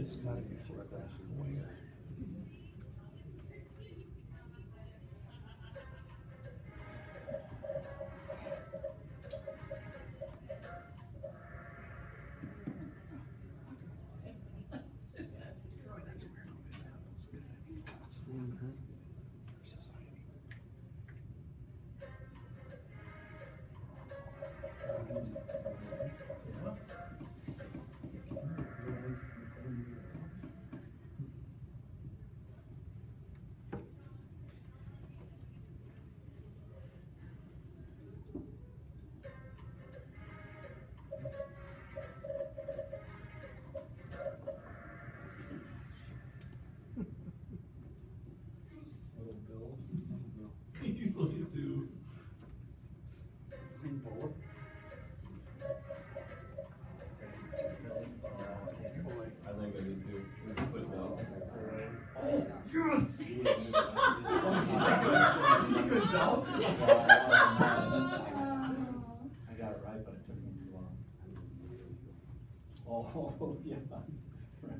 It's gotta be for the winger. Oh, yeah. Right.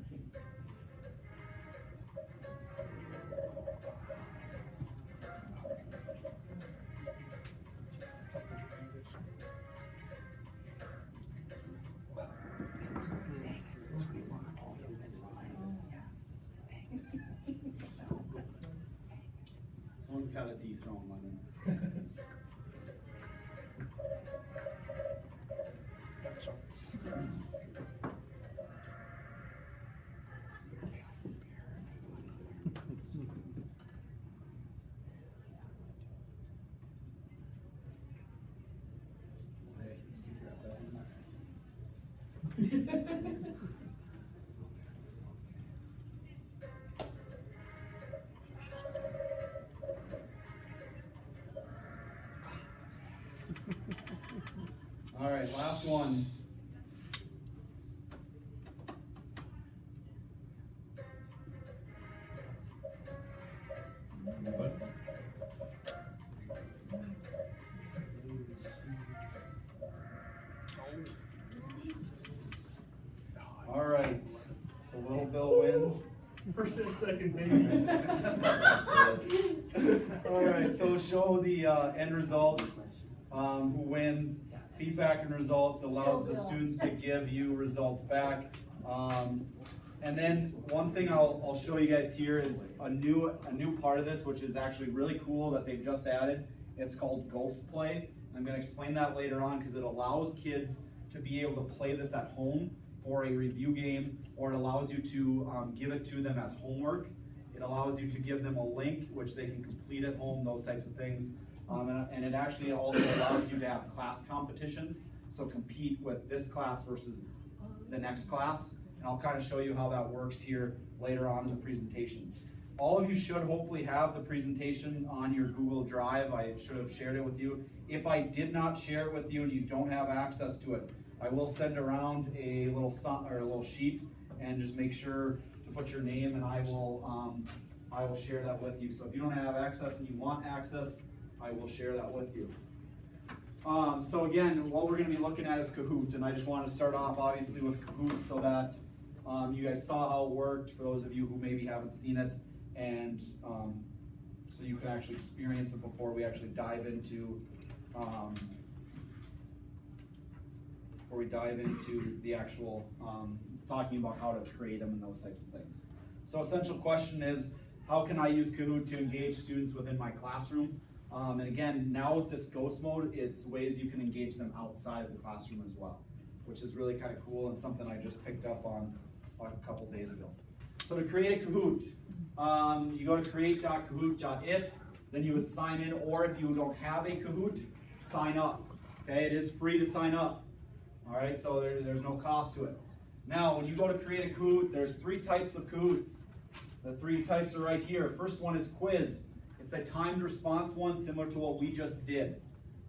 Someone's got to dethrone Lennon. All right, last one. All right, so Little Bill wins. First and second, baby. All right, so show the end results, who wins. Feedback and results allows the students to give you results back. And then one thing I'll show you guys here is a new part of this, which is actually really cool that they've just added. It's called Ghost Play. I'm going to explain that later on because it allows kids to be able to play this at home for a review game, or it allows you to give it to them as homework. It allows you to give them a link which they can complete at home, those types of things. And it actually also allows you to have class competitions, so compete with this class versus the next class. And I'll kind of show you how that works here later on in the presentation. All of you should hopefully have the presentation on your Google Drive. I should have shared it with you. If I did not share it with you and you don't have access to it, I will send around a little sheet and just make sure to put your name, and I will share that with you. So if you don't have access and you want access, I will share that with you. So again, what we're going to be looking at is Kahoot, and I just want to start off obviously with Kahoot so that you guys saw how it worked, for those of you who maybe haven't seen it, and so you can actually experience it before we actually dive into the actual talking about how to create them and those types of things. So essential question is, how can I use Kahoot to engage students within my classroom? And again, now with this ghost mode, it's ways you can engage them outside of the classroom as well, which is really kind of cool and something I just picked up on a couple days ago. So to create a Kahoot, you go to create.kahoot.it, then you would sign in, or if you don't have a Kahoot, sign up. Okay, it is free to sign up. All right, so there's no cost to it. Now, when you go to create a Kahoot, there's 3 types of Kahoots. The 3 types are right here. First one is quiz. It's a timed response one, similar to what we just did.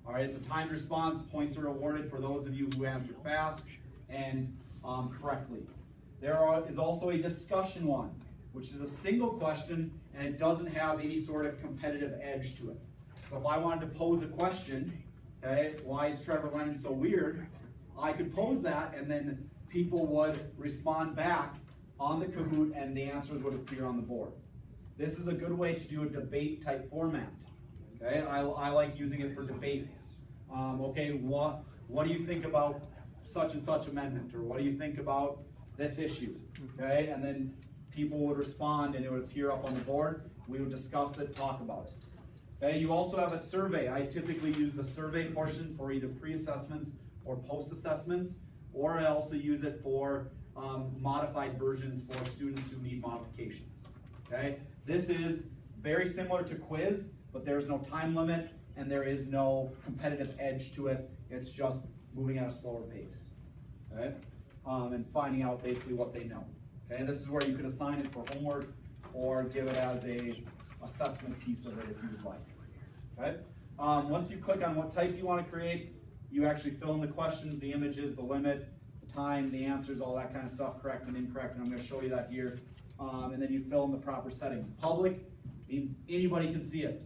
All right, it's a timed response. Points are awarded for those of you who answered fast and correctly. There is also a discussion one, which is a single question, and it doesn't have any sort of competitive edge to it. So if I wanted to pose a question, okay, why is Trevor Lennon so weird? I could pose that, and then people would respond back on the Kahoot, and the answers would appear on the board. This is a good way to do a debate type format. Okay, I like using it for debates. Okay, what do you think about such and such amendment, or what do you think about this issue? Okay, and then people would respond and it would appear up on the board. We would discuss it, talk about it. Okay, you also have a survey. I typically use the survey portion for either pre-assessments or post-assessments, or I also use it for modified versions for students who need modifications. Okay, this is very similar to quiz, but there's no time limit and there is no competitive edge to it. It's just moving at a slower pace. Okay, and finding out basically what they know. Okay, this is where you could assign it for homework or give it as a assessment piece of it if you would like. Okay, once you click on what type you want to create, you actually fill in the questions, the images, the limit, the time, the answers, all that kind of stuff, correct and incorrect, and I'm going to show you that here. And then you fill in the proper settings. Public means anybody can see it.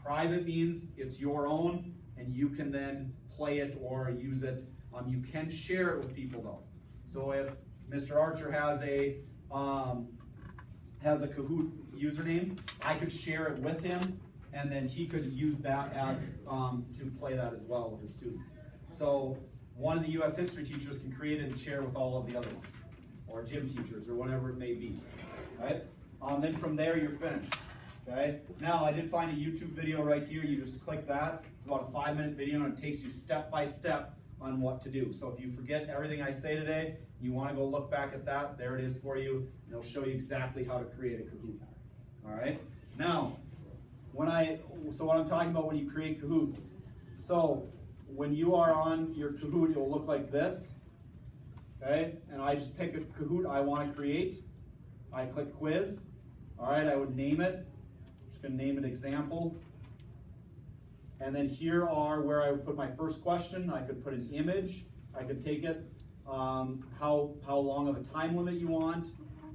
Private means it's your own and you can then play it or use it. You can share it with people though. So if Mr. Archer has a Kahoot username, I could share it with him and then he could use that as to play that as well with his students. So one of the US history teachers can create it and share with all of the other ones, or gym teachers, or whatever it may be. Right? Then from there you're finished. Okay. Now I did find a YouTube video right here. You just click that. It's about a 5-minute video and it takes you step by step on what to do. So if you forget everything I say today, you want to go look back at that, there it is for you, and it'll show you exactly how to create a Kahoot. All right. Now, what I'm talking about when you create Kahoots. So when you are on your Kahoot, it will look like this. Okay, and I just pick a Kahoot I want to create. I click quiz. All right, I would name it. I'm just going to name it example. And then here are where I would put my first question. I could put an image. I could take it, how long of a time limit you want,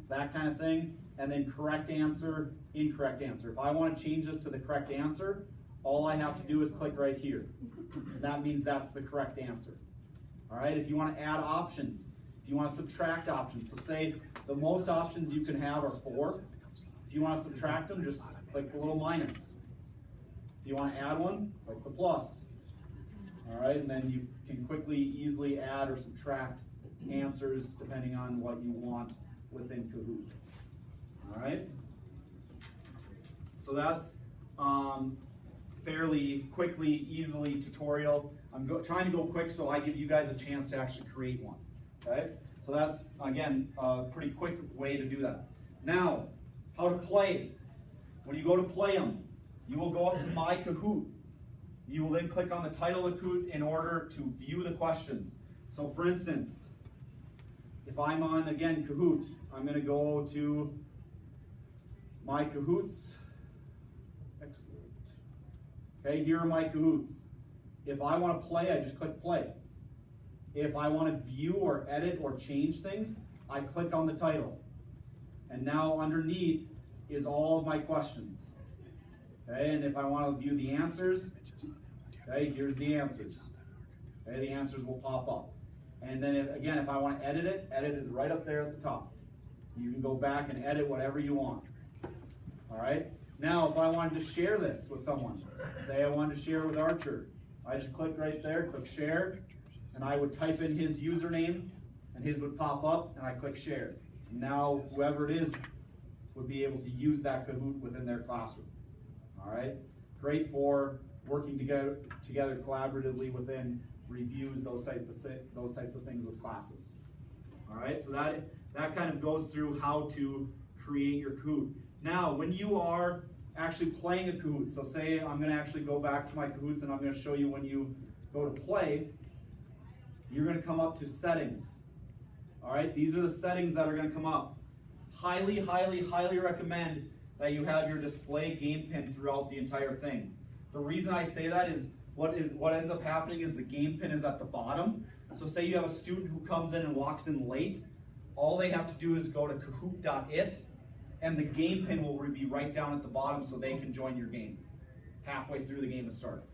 that kind of thing. And then correct answer, incorrect answer. If I want to change this to the correct answer, all I have to do is click right here. And that means that's the correct answer. All right, if you want to add options, if you want to subtract options, so say the most options you can have are 4. If you want to subtract them, just click the little minus. If you want to add one, click the plus. All right, and then you can quickly, easily add or subtract answers depending on what you want within Kahoot. All right, so that's fairly quickly, easily tutorial. I'm trying to go quick so I give you guys a chance to actually create one. Okay, so that's again a pretty quick way to do that. Now, how to play. When you go to play them, you will go up to My Kahoot. You will then click on the title of Kahoot in order to view the questions. So for instance, if I'm on, again, Kahoot, I'm going to go to My Kahoots. Excellent. Okay, here are my Kahoots. If I want to play, I just click play. If I want to view or edit or change things, I click on the title. And now underneath is all of my questions. Okay, and if I want to view the answers, okay, here's the answers. Okay, the answers will pop up. And then again, if I want to edit it, edit is right up there at the top. You can go back and edit whatever you want. All right. Now, if I wanted to share this with someone, say I wanted to share it with Archer, I just click right there, click share, and I would type in his username, and his would pop up, and I click share. And now, whoever it is would be able to use that Kahoot within their classroom. All right, great for working together collaboratively within reviews, those types of things with classes. All right, so that kind of goes through how to create your Kahoot. Now, when you are actually playing a Kahoot, so say I'm going to actually go back to my Kahoots and I'm going to show you when you go to play, you're going to come up to settings. All right, these are the settings that are going to come up. Highly, highly, highly recommend that you have your display game pin throughout the entire thing. The reason I say that is what ends up happening is the game pin is at the bottom. So say you have a student who comes in and walks in late, all they have to do is go to kahoot.it and the game pin will be right down at the bottom so they can join your game halfway through the game has started.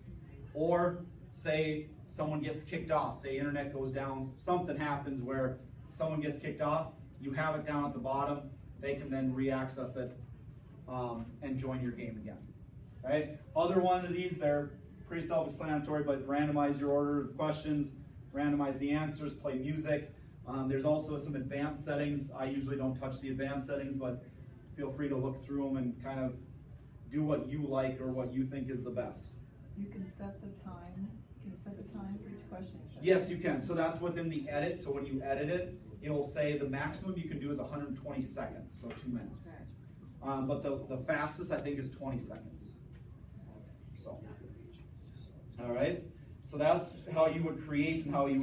Or say someone gets kicked off, say internet goes down, something happens where someone gets kicked off, you have it down at the bottom. They can then re-access it and join your game again. Right? Other one of these, they're pretty self-explanatory, but randomize your order of questions, randomize the answers, play music. There's also some advanced settings. I usually don't touch the advanced settings, but feel free to look through them and kind of do what you like or what you think is the best. You can set the time. Can you set the time for each question? Yes, you can. So that's within the edit. So when you edit it, it will say the maximum you can do is 120 seconds, so 2 minutes. Okay. But the fastest I think is 20 seconds. So, all right. So that's how you would create and how you would